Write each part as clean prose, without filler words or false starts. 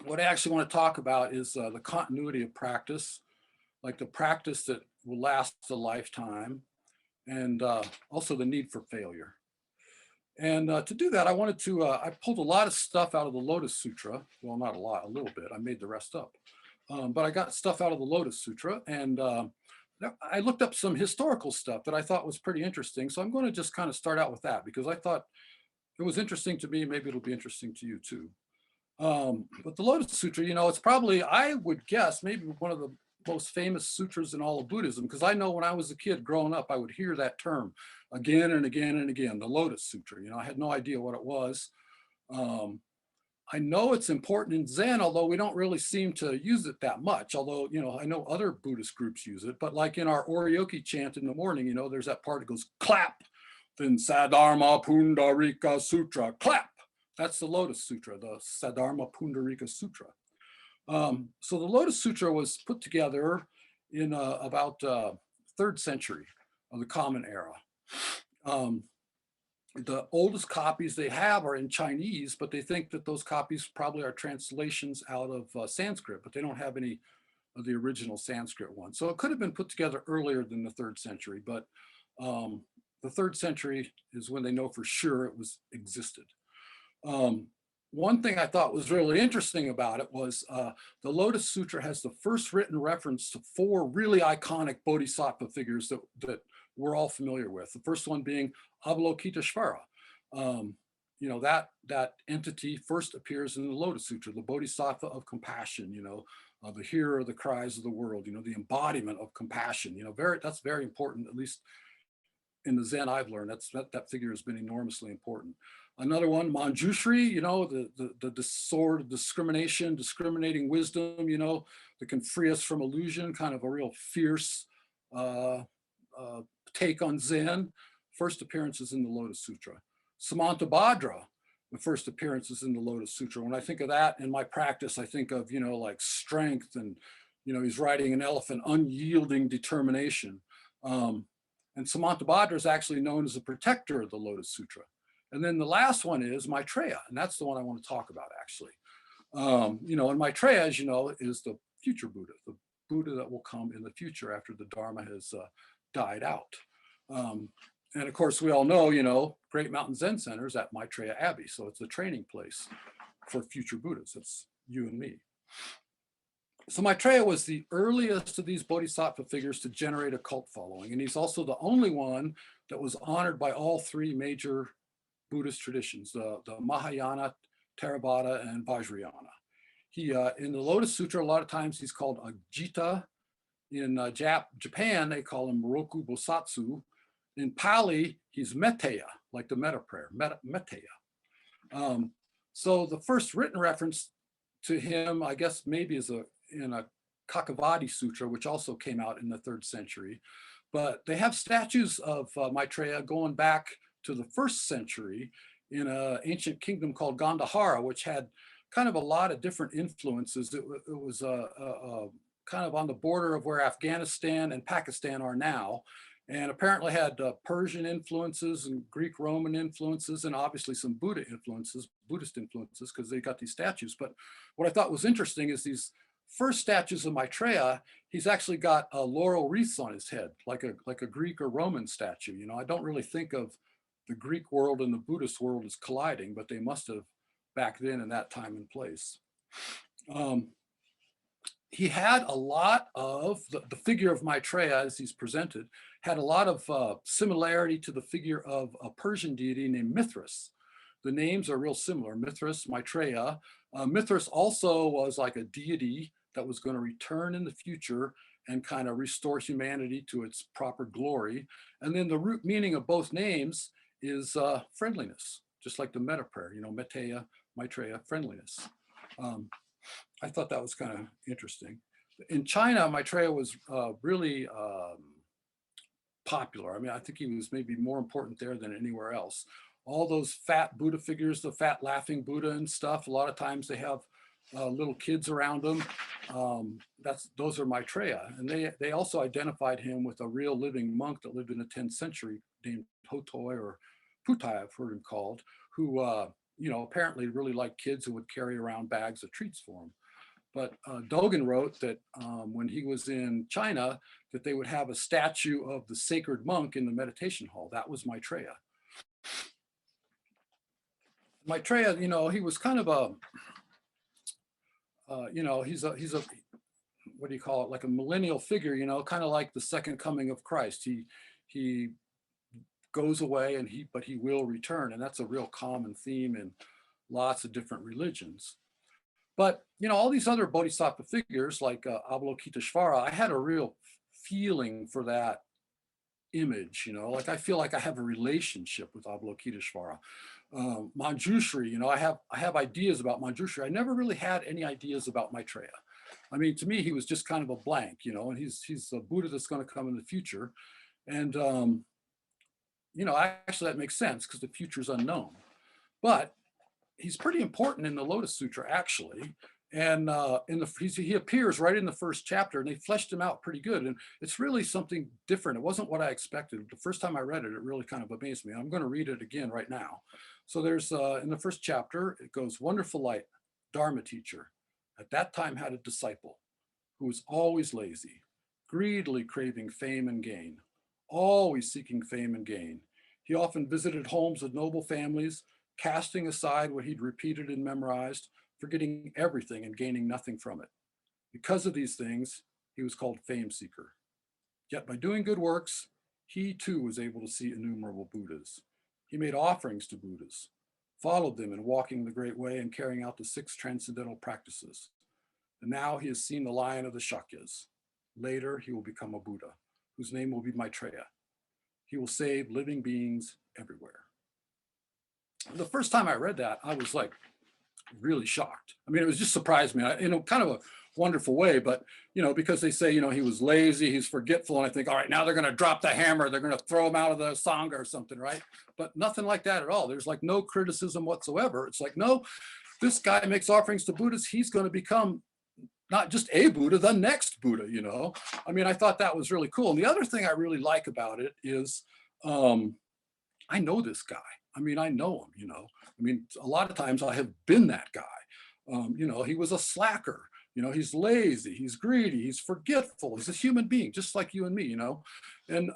what I actually want to talk about is the continuity of practice, like the practice that will last a lifetime, and also the need for failure. And to do that, I pulled a lot of stuff out of the Lotus Sutra. Well, not a lot, a little bit. I made the rest up. But I got stuff out of the Lotus Sutra, and I looked up some historical stuff that I thought was pretty interesting. So I'm going to just kind of start out with that because I thought it was interesting to me. Maybe it'll be interesting to you too. But the Lotus Sutra, it's probably, I would guess, maybe one of the most famous sutras in all of Buddhism, because I know when I was a kid growing up, I would hear that term again and again and again, the Lotus Sutra. I had no idea what it was. Um, I know it's important in Zen, although we don't really seem to use it that much. Although, I know other Buddhist groups use it, but like in our Oryoki chant in the morning, there's that part that goes clap, then Sadharma Pundarika Sutra, clap. That's the Lotus Sutra, the Sadharma Pundarika Sutra. So the Lotus Sutra was put together in about 3rd century of the Common Era. The oldest copies they have are in Chinese, but they think that those copies probably are translations out of Sanskrit, but they don't have any of the original Sanskrit ones. So it could have been put together earlier than the 3rd century, but the 3rd century is when they know for sure it was existed. One thing I thought was really interesting about it was the Lotus Sutra has the first written reference to 4 really iconic bodhisattva figures that we're all familiar with. The first one being Avalokiteshvara. That entity first appears in the Lotus Sutra, the bodhisattva of compassion, the hearer of the cries of the world, the embodiment of compassion. That's very important, at least in the Zen I've learned. That figure has been enormously important. Another one, Manjushri, the sword of discrimination, discriminating wisdom, that can free us from illusion, kind of a real fierce take on Zen. First appearance is in the Lotus Sutra. Samantabhadra, the first appearance is in the Lotus Sutra. When I think of that in my practice, I think of, like strength and, he's riding an elephant, unyielding determination. And Samantabhadra is actually known as the protector of the Lotus Sutra. And then the last one is Maitreya, and that's the one I want to talk about actually. And Maitreya, as you know, is the future Buddha, the Buddha that will come in the future after the Dharma has died out. And of course, we all know, Great Mountain Zen Center is at Maitreya Abbey, so it's a training place for future Buddhas. It's you and me. So Maitreya was the earliest of these bodhisattva figures to generate a cult following, and he's also the only one that was honored by all 3 major Buddhist traditions, the Mahayana, Theravada, and Vajrayana. He, in the Lotus Sutra, a lot of times he's called Ajita. In Japan, they call him Moroku Bosatsu. In Pali, he's Metteyya, like the metta prayer, Metteyya. So the first written reference to him, I guess maybe is in a Kakavati Sutra, which also came out in the 3rd century. But they have statues of Maitreya going back to the 1st century in an ancient kingdom called Gandhara, which had kind of a lot of different influences. It was kind of on the border of where Afghanistan and Pakistan are now, and apparently had Persian influences and Greek Roman influences, and obviously some Buddhist influences, because they got these statues. But what I thought was interesting is these first statues of Maitreya, he's actually got laurel wreaths on his head, like a Greek or Roman statue. I don't really think of the Greek world and the Buddhist world as colliding, but they must have back then in that time and place. He had a lot of, the figure of Maitreya as he's presented, had a lot of similarity to the figure of a Persian deity named Mithras. The names are real similar, Mithras, Maitreya. Mithras also was like a deity that was going to return in the future and kind of restore humanity to its proper glory. And then the root meaning of both names is friendliness, just like the metta prayer, Metteyya, Maitreya, friendliness. I thought that was kind of interesting. In China, Maitreya was really popular. I mean, I think he was maybe more important there than anywhere else. All those fat Buddha figures, the fat laughing Buddha and stuff, a lot of times they have little kids around them. Those are Maitreya. And they also identified him with a real living monk that lived in the 10th century named Hotoi or Putai, I've heard him called, who apparently really liked kids who would carry around bags of treats for him. But Dogen wrote that when he was in China, that they would have a statue of the sacred monk in the meditation hall. That was Maitreya. Maitreya, he was kind of he's a what do you call it, like a millennial figure, kind of like the second coming of Christ. He goes away but he will return, and that's a real common theme in lots of different religions. But all these other bodhisattva figures like Avalokiteshvara, I had a real feeling for that image. Like I feel like I have a relationship with Avalokiteshvara. Manjushri, I have ideas about Manjushri. I never really had any ideas about Maitreya. I mean, to me, he was just kind of a blank, and he's a Buddha that's going to come in the future. And, actually that makes sense because the future is unknown. But he's pretty important in the Lotus Sutra, actually. And he appears right in the first chapter, and they fleshed him out pretty good. And it's really something different. It wasn't what I expected. The first time I read it, it really kind of amazed me. I'm going to read it again right now. So there's, in the first chapter, it goes, wonderful light, Dharma teacher, at that time had a disciple who was always lazy, greedily craving fame and gain, always seeking fame and gain. He often visited homes of noble families, casting aside what he'd repeated and memorized, forgetting everything and gaining nothing from it. Because of these things, he was called fame seeker. Yet by doing good works, he too was able to see innumerable Buddhas. He made offerings to Buddhas, followed them in walking the great way and carrying out the 6 transcendental practices. And now he has seen the lion of the Shakyas. Later, he will become a Buddha, whose name will be Maitreya. He will save living beings everywhere. The first time I read that, I was like really shocked. I mean, it was just surprised me in kind of a wonderful way, but, because they say, he was lazy, he's forgetful. And I think, all right, now they're going to drop the hammer. They're going to throw him out of the Sangha or something, right? But nothing like that at all. There's like no criticism whatsoever. It's like, no, this guy makes offerings to Buddhas. He's going to become not just a Buddha, the next Buddha, I mean, I thought that was really cool. And the other thing I really like about it is I know this guy. I mean, I know him, I mean, a lot of times I have been that guy. He was a slacker, he's lazy, he's greedy, he's forgetful, he's a human being, just like you and me, And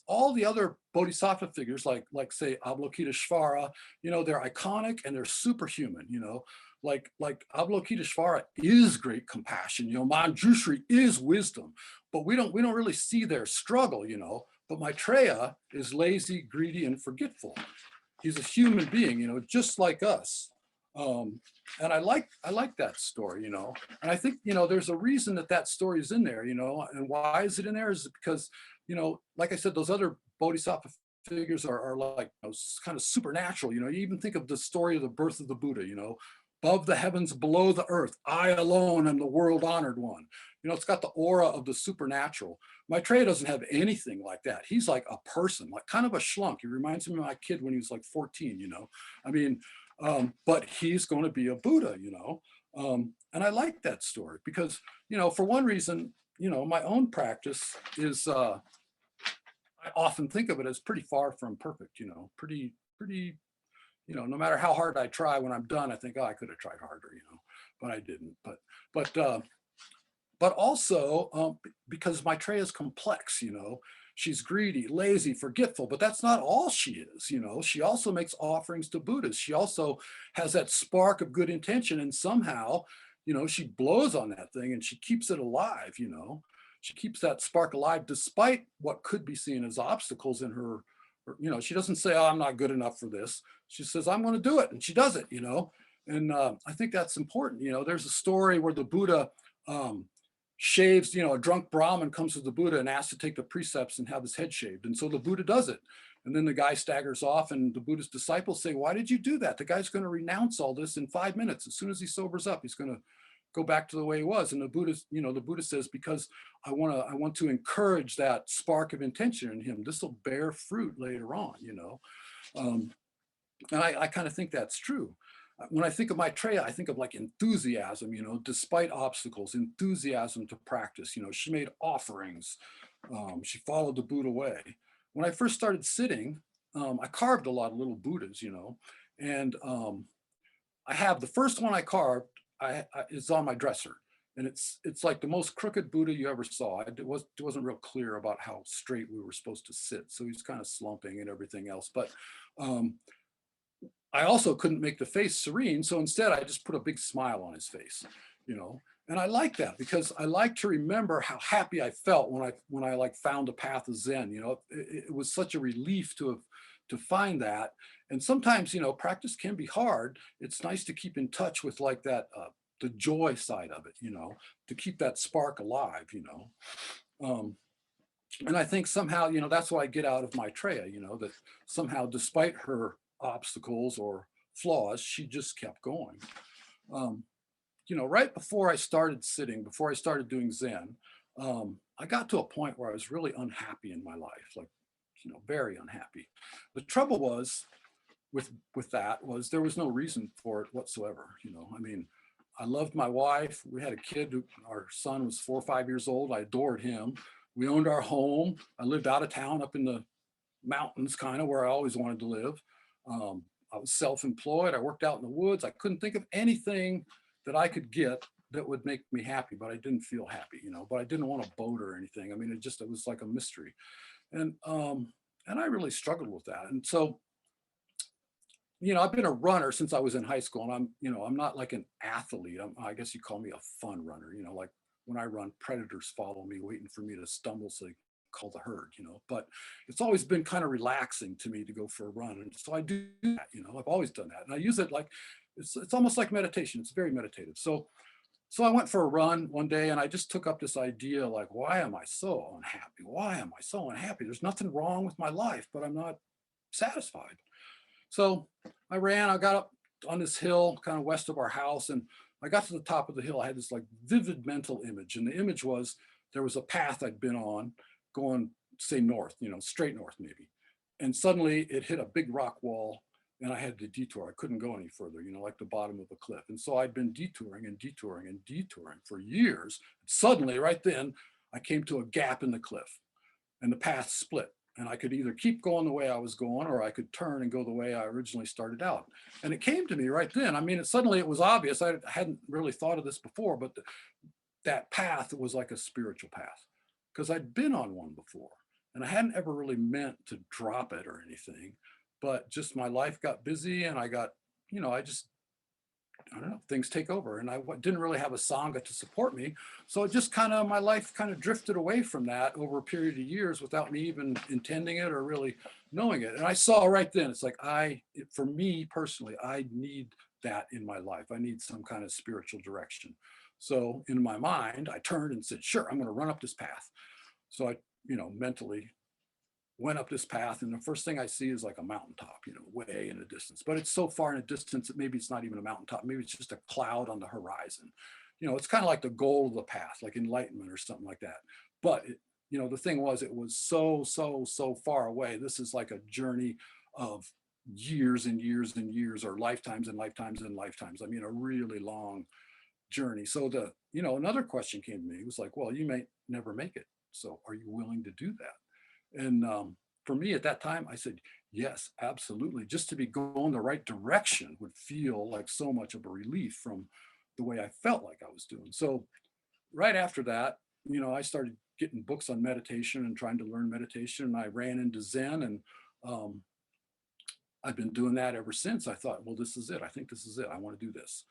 all the other bodhisattva figures, like say Avalokiteshvara, they're iconic and they're superhuman, like Avalokiteshvara is great compassion, Manjushri is wisdom, but we don't really see their struggle, But Maitreya is lazy, greedy, and forgetful. He's a human being, just like us. And I like that story, and I think, there's a reason that story is in there, and why is it in there is because, like I said, those other bodhisattva figures are like, kind of supernatural, you even think of the story of the birth of the Buddha, above the heavens, below the earth, I alone am the world honored one. It's got the aura of the supernatural. Maitreya doesn't have anything like that. He's like a person, like kind of a schlunk. He reminds me of my kid when he was like 14, I mean, but he's going to be a Buddha, and I like that story because, for one reason, my own practice is, I often think of it as pretty far from perfect, pretty, no matter how hard I try, when I'm done, I think, oh, I could have tried harder, but I didn't. But also because Maitreya is complex, she's greedy, lazy, forgetful, but that's not all she is, she also makes offerings to Buddhas. She also has that spark of good intention, and somehow, she blows on that thing and she keeps it alive, she keeps that spark alive despite what could be seen as obstacles in her. She doesn't say, oh, I'm not good enough for this. She says, I'm going to do it. And she does it, and I think that's important. There's a story where the Buddha shaves, a drunk Brahmin comes to the Buddha and asks to take the precepts and have his head shaved. And so the Buddha does it. And then the guy staggers off, and the Buddha's disciples say, why did you do that? The guy's going to renounce all this in 5 minutes. As soon as he sobers up, he's going to go back to the way he was. And the Buddha says, because I want to encourage that spark of intention in him. This will bear fruit later on, and I kind of think that's true. When I think of Maitreya, I think of like enthusiasm, despite obstacles, enthusiasm to practice. She made offerings. She followed the Buddha way. When I first started sitting, I carved a lot of little Buddhas, and I have the first one I carved, is on my dresser. And it's like the most crooked Buddha you ever saw. It wasn't real clear about how straight we were supposed to sit. So he's kind of slumping and everything else. But um, I also couldn't make the face serene. So instead I just put a big smile on his face, you know. And I like that because I like to remember how happy I felt when I like found the path of Zen. You know, it was such a relief to find that. And sometimes, you know, practice can be hard. It's nice to keep in touch with like that the joy side of it, you know, to keep that spark alive, you know. And I think somehow, you know, that's what I get out of Maitreya, you know, that somehow despite her obstacles or flaws, she just kept going. Um, you know, right before I started sitting, before I started doing Zen, I got to a point where I was really unhappy in my life, like, you know, very unhappy. The trouble was with that was there was no reason for it whatsoever. You know, I mean, I loved my wife. We had a kid. Our son was 4 or 5 years old. I adored him. We owned our home. I lived out of town up in the mountains, kind of where I always wanted to live. I was self-employed. I worked out in the woods. I couldn't think of anything that I could get that would make me happy, but I didn't feel happy, you know, but I didn't want a boat or anything. I mean, it was like a mystery. And I really struggled with that. And so, you know, I've been a runner since I was in high school, and you know, I'm not like an athlete. I guess you call me a fun runner, you know, like when I run, predators follow me waiting for me to stumble so they call the herd, you know, but it's always been kind of relaxing to me to go for a run. And so I do that, you know, I've always done that. And I use it like, it's almost like meditation. It's very meditative. So I went for a run one day and I just took up this idea like, why am I so unhappy? Why am I so unhappy? There's nothing wrong with my life, but I'm not satisfied. So I ran, I got up on this hill kind of west of our house, and I got to the top of the hill. I had this like vivid mental image. And the image was there was a path I'd been on going, say, north, you know, straight north maybe. And suddenly it hit a big rock wall and I had to detour. I couldn't go any further, you know, like the bottom of a cliff. And so I'd been detouring and detouring and detouring for years. Suddenly, right then, I came to a gap in the cliff and the path split. And I could either keep going the way I was going or I could turn and go the way I originally started out. And it came to me right then. I mean, suddenly it was obvious. I hadn't really thought of this before, but that path was like a spiritual path because I'd been on one before and I hadn't ever really meant to drop it or anything, but just my life got busy and I got, you know, I don't know, things take over and I didn't really have a Sangha to support me. So it just kind of, my life kind of drifted away from that over a period of years without me even intending it or really knowing it. And I saw right then, it's like, for me personally, I need that in my life. I need some kind of spiritual direction. So in my mind, I turned and said, sure, I'm going to run up this path. So I, you know, mentally went up this path and the first thing I see is like a mountaintop, you know, way in the distance, but it's so far in the distance that maybe it's not even a mountaintop. Maybe it's just a cloud on the horizon. You know, it's kind of like the goal of the path, like enlightenment or something like that. But you know, the thing was, it was so far away. This is like a journey of years and years and years, or lifetimes and lifetimes and lifetimes. I mean, a really long journey. So you know, another question came to me. It was like, well, you may never make it. So are you willing to do that? And for me at that time, I said, yes, absolutely. Just to be going the right direction would feel like so much of a relief from the way I felt like I was doing. So right after that, you know, I started getting books on meditation and trying to learn meditation. And I ran into Zen, and um, I've been doing that ever since. I thought, well, this is it. I think this is it. I want to do this.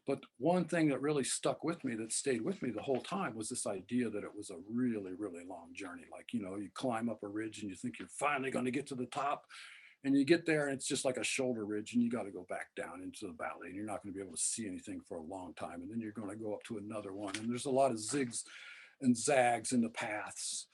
But one thing that really stuck with me, that stayed with me the whole time, was this idea that it was a really, really long journey. Like, you know, you climb up a ridge and you think you're finally going to get to the top, and you get there and it's just like a shoulder ridge and you got to go back down into the valley and you're not going to be able to see anything for a long time. And then you're going to go up to another one. And there's a lot of zigs and zags in the paths,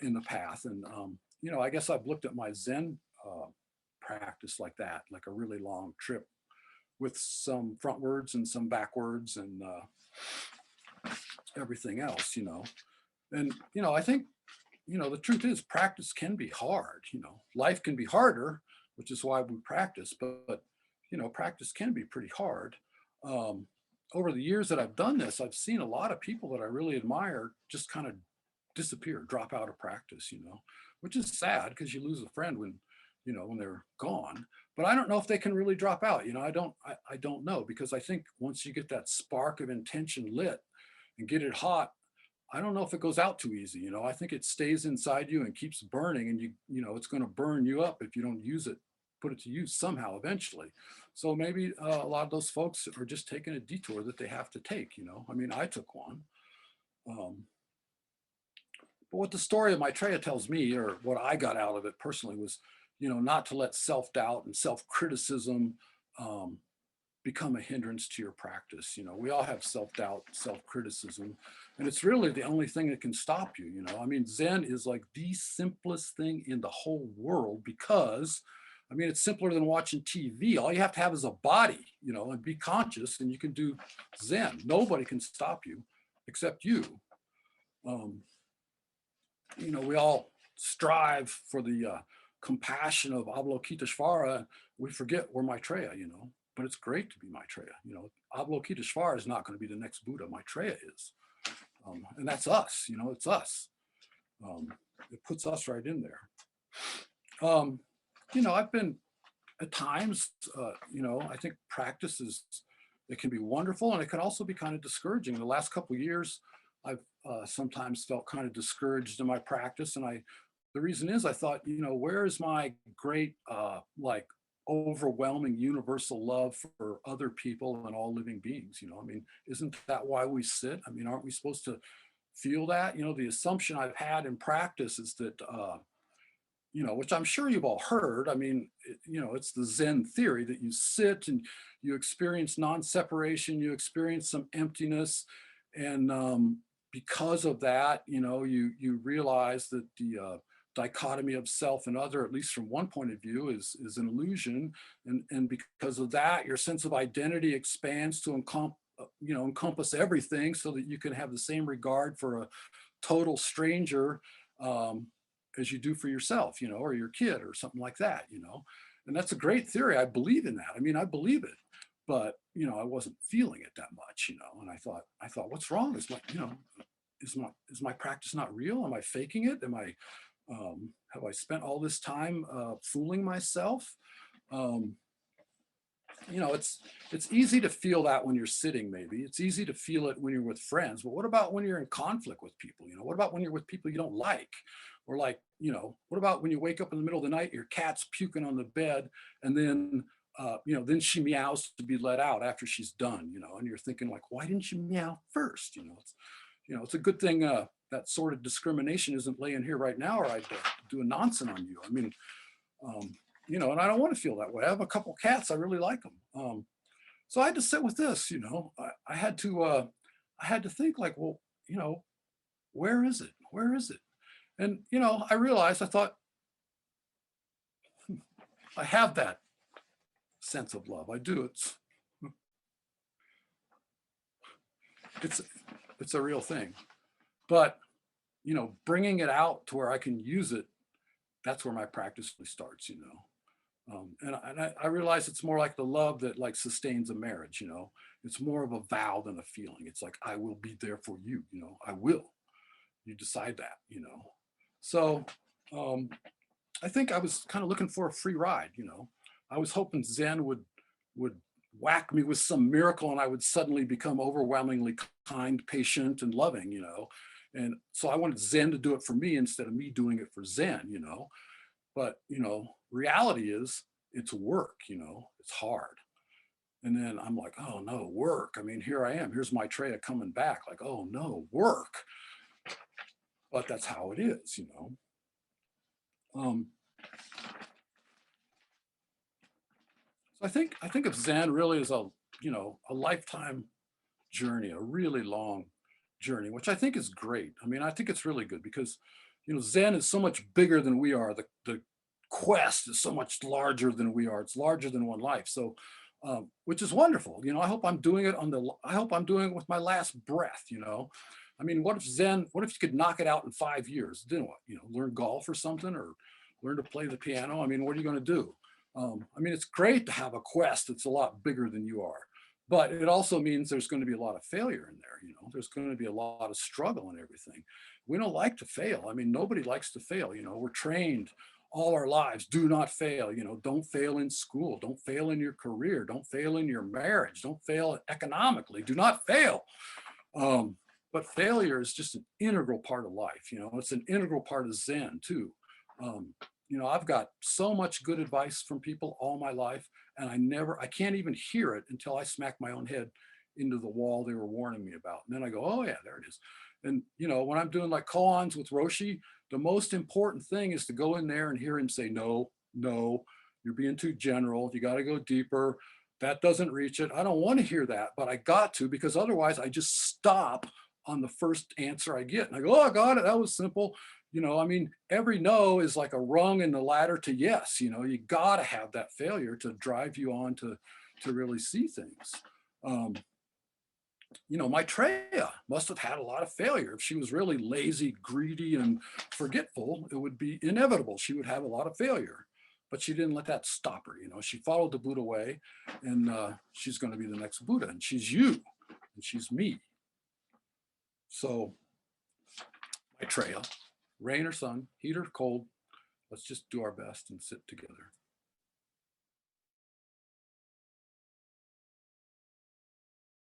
in the path. And, you know, I guess I've looked at my Zen practice like that, like a really long trip with some frontwards and some backwards and everything else, you know. And, you know, I think, you know, the truth is practice can be hard, you know, life can be harder, which is why we practice, but you know, practice can be pretty hard. Um, Over the years that I've done this, I've seen a lot of people that I really admire just kind of disappear, drop out of practice, you know, which is sad because you lose a friend when when they're gone. But I don't know if they can really drop out. I don't know, because I think once you get that spark of intention lit and get it hot, I don't know if it goes out too easy. I think it stays inside you and keeps burning, and it's going to burn you up if you don't use it, put it to use somehow eventually. So maybe a lot of those folks are just taking a detour that they have to take. I mean, I took one. Um, but what the story of Maitreya tells me, or what I got out of it personally, was, not to let self-doubt and self-criticism um, become a hindrance to your practice. We all have self-doubt, self-criticism, and it's really the only thing that can stop you. I mean, Zen is like the simplest thing in the whole world, because I mean, it's simpler than watching TV. All you have to have is a body, and be conscious, and you can do Zen. Nobody can stop you except you. Um, we all strive for the compassion of Avalokiteshvara. We forget we're Maitreya, but it's great to be Maitreya. Avalokiteshvara is not going to be the next Buddha. Maitreya is. And that's us, it's us. It puts us right in there. I've been at times, I think practice it can be wonderful, and it can also be kind of discouraging. The last couple of years, I've sometimes felt kind of discouraged in my practice. And the reason is I thought, where is my great, like overwhelming universal love for other people and all living beings? I mean, isn't that why we sit? I mean, aren't we supposed to feel that? The assumption I've had in practice is that, which I'm sure you've all heard. I mean, it's the Zen theory that you sit and you experience non-separation, you experience some emptiness. And because of that, you realize that the dichotomy of self and other, at least from one point of view, is an illusion. And because of that, your sense of identity expands to encompass everything, so that you can have the same regard for a total stranger as you do for yourself, or your kid or something like that. And that's a great theory. I believe in that. I mean, I believe it, but I wasn't feeling it that much, and I thought, what's wrong? Is my practice not real? Am I faking it? Have I spent all this time fooling myself? It's easy to feel that when you're sitting. Maybe it's easy to feel it when you're with friends, but what about when you're in conflict with people? What about when you're with people you don't like? Or like, what about when you wake up in the middle of the night, your cat's puking on the bed, and then then she meows to be let out after she's done, and you're thinking like, why didn't you meow first? It's a good thing that sort of discrimination isn't laying here right now, or I'd do a nonsense on you. I mean, and I don't want to feel that way. I have a couple cats. I really like them. So I had to sit with this, I had to think like, well, where is it? Where is it? And, I realized, I thought, I have that sense of love. I do. It's a real thing, but, bringing it out to where I can use it, that's where my practice really starts, and I realize it's more like the love that like sustains a marriage. It's more of a vow than a feeling. It's like, I will be there for you. I will. You decide that. So I think I was kind of looking for a free ride. I was hoping Zen would whack me with some miracle, and I would suddenly become overwhelmingly kind, patient, and loving. And so I wanted Zen to do it for me instead of me doing it for Zen. But reality is, it's work. It's hard. And then I'm like, oh no, work. I mean, here I am. Here's Maitreya coming back. Like, oh no, work. But that's how it is. So I think of Zen really as a lifetime journey, a really long journey, which I think is great. I mean, I think it's really good because Zen is so much bigger than we are. The quest is so much larger than we are. It's larger than one life. So, which is wonderful. I hope I'm doing it I hope I'm doing it with my last breath. I mean, what if you could knock it out in 5 years? Then what? Learn golf or something, or learn to play the piano. I mean, what are you going to do? I mean, it's great to have a quest that's a lot bigger than you are, but it also means there's going to be a lot of failure in there. There's going to be a lot of struggle and everything. We don't like to fail. I mean, nobody likes to fail. We're trained all our lives, do not fail. You know, don't fail in school, don't fail in your career, don't fail in your marriage, don't fail economically, do not fail. Um, but failure is just an integral part of life. You know, it's an integral part of Zen too. Um, you know, I've got so much good advice from people all my life, and I can't even hear it until I smack my own head into the wall they were warning me about. And then I go, oh yeah, there it is. And you know, when I'm doing like koans with Roshi, the most important thing is to go in there and hear him say, no, no, you're being too general. You got to go deeper. That doesn't reach it. I don't want to hear that, but I got to, because otherwise I just stop on the first answer I get. And I go, oh, I got it. That was simple. You know, I mean, every no is like a rung in the ladder to yes. You know, you got to have that failure to drive you on to really see things. Um, you know, Maitreya must have had a lot of failure. If she was really lazy, greedy, and forgetful, it would be inevitable. She would have a lot of failure, but she didn't let that stop her. You know, she followed the Buddha way, and she's going to be the next Buddha, and she's you, and she's me. So, Maitreya, rain or sun, heat or cold, let's just do our best and sit together.